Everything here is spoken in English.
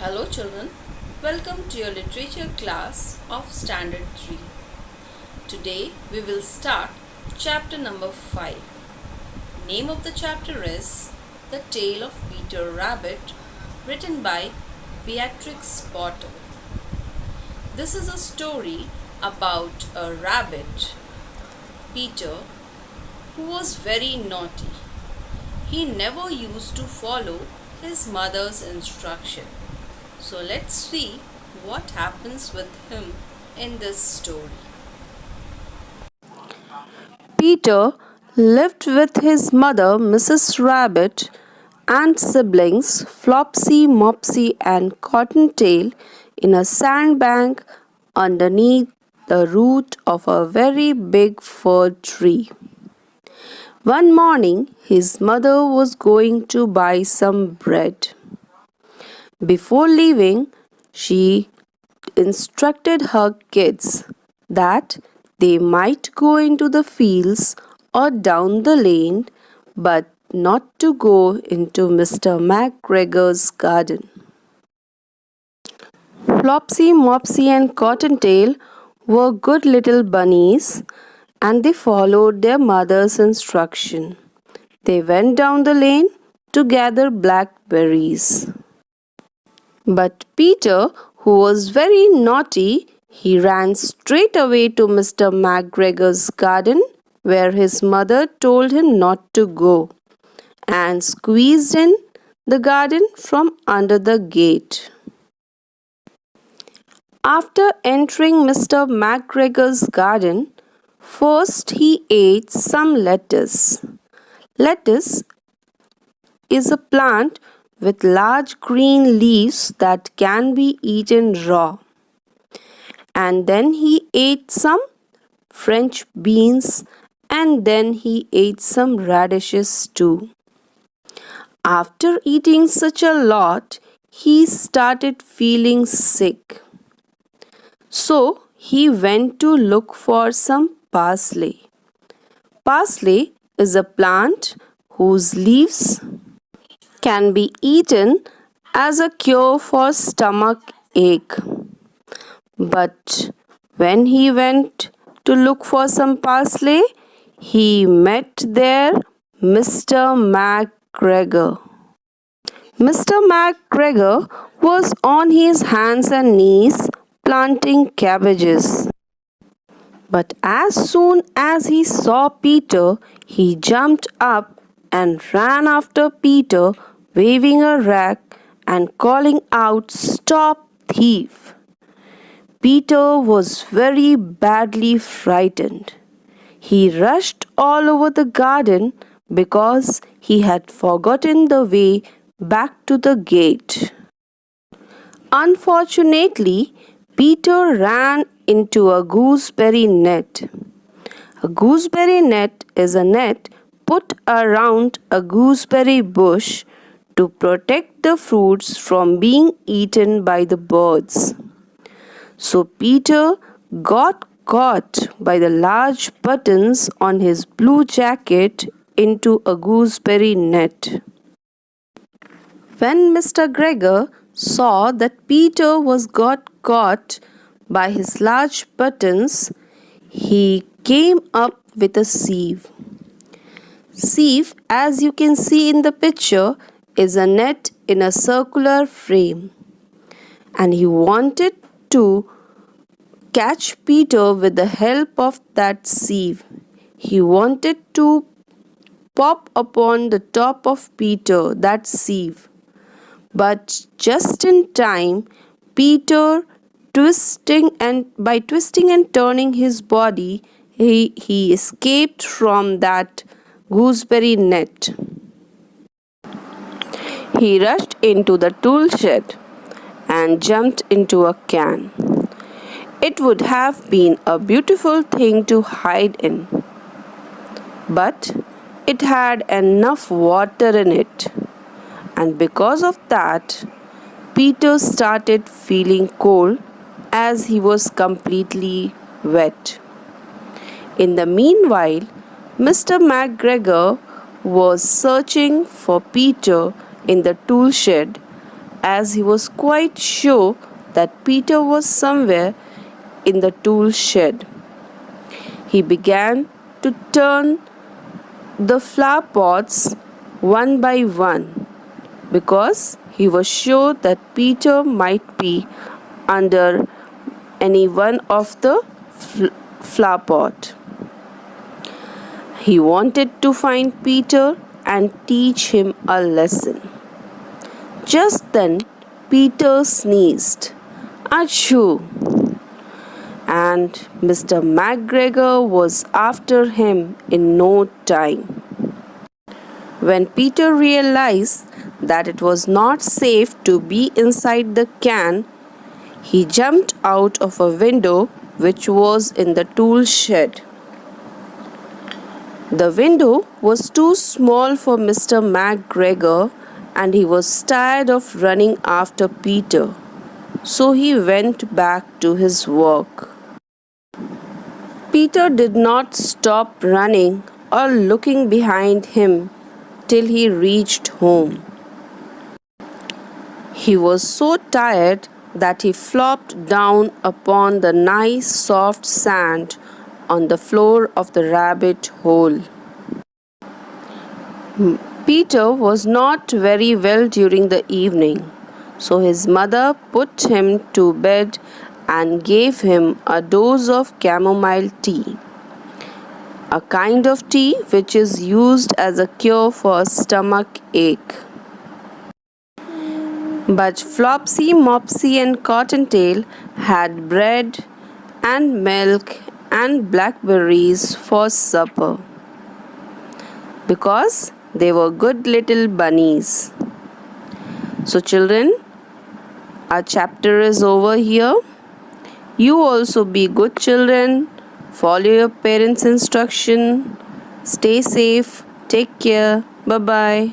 Hello children, welcome to your literature class of Standard 3. Today we will start chapter number 5. Name of the chapter is The Tale of Peter Rabbit, written by Beatrix Potter. This is a story about a rabbit, Peter, who was very naughty. He never used to follow his mother's instruction. So let's see what happens with him in this story. Peter lived with his mother, Mrs. Rabbit, and siblings Flopsy, Mopsy, and Cottontail in a sandbank underneath the root of a very big fir tree. One morning, his mother was going to buy some bread. Before leaving, she instructed her kids that they might go into the fields or down the lane, but not to go into Mr. McGregor's garden. Flopsy, Mopsy, and Cottontail were good little bunnies, and they followed their mother's instruction. They went down the lane to gather blackberries. But Peter, who was very naughty, he ran straight away to Mr. McGregor's garden, where his mother told him not to go, and squeezed in the garden from under the gate. After entering Mr. McGregor's garden, first he ate some lettuce. Lettuce is a plant with large green leaves that can be eaten raw. And then he ate some French beans, and then he ate some radishes too. After eating such a lot, he started feeling sick. So he went to look for some parsley. Parsley is a plant whose leaves can be eaten as a cure for stomach ache. But when he went to look for some parsley, he met there Mr. McGregor. Mr. McGregor was on his hands and knees planting cabbages. But as soon as he saw Peter, he jumped up and ran after Peter, waving a rag and calling out, "Stop, thief!" Peter was very badly frightened. He rushed all over the garden because he had forgotten the way back to the gate. Unfortunately, Peter ran into a gooseberry net. A gooseberry net is a net put around a gooseberry bush to protect the fruits from being eaten by the birds. So Peter got caught by the large buttons on his blue jacket into a gooseberry net. When Mr. Gregor saw that Peter was got caught by his large buttons, he came up with a sieve. Sieve, as you can see in the picture, is a net in a circular frame, and he wanted to catch Peter with the help of that sieve. He wanted to pop upon the top of Peter that sieve. But just in time, Peter by twisting and turning his body, he escaped from that gooseberry net. He rushed into the tool shed and jumped into a can. It would have been a beautiful thing to hide in, but it had enough water in it, and because of that, Peter started feeling cold as he was completely wet. In the meanwhile, Mr. McGregor was searching for Peter in the tool shed as he was quite sure that Peter was somewhere in the tool shed. He began to turn the flower pots one by one because he was sure that Peter might be under any one of the flower pot. He wanted to find Peter and teach him a lesson. Just then, Peter sneezed. Achoo! And Mr. McGregor was after him in no time. When Peter realized that it was not safe to be inside the can, he jumped out of a window which was in the tool shed. The window was too small for Mr. McGregor and he was tired of running after Peter, so he went back to his work. Peter did not stop running or looking behind him till he reached home. He was so tired that he flopped down upon the nice soft sand on the floor of the rabbit hole. Peter was not very well during the evening, so his mother put him to bed and gave him a dose of chamomile tea, a kind of tea which is used as a cure for a stomach ache. But Flopsy, Mopsy and Cottontail had bread and milk and blackberries for supper because they were good little bunnies. So children, our chapter is over here. You also be good children. Follow your parents' instruction. Stay safe. Take care. Bye-bye.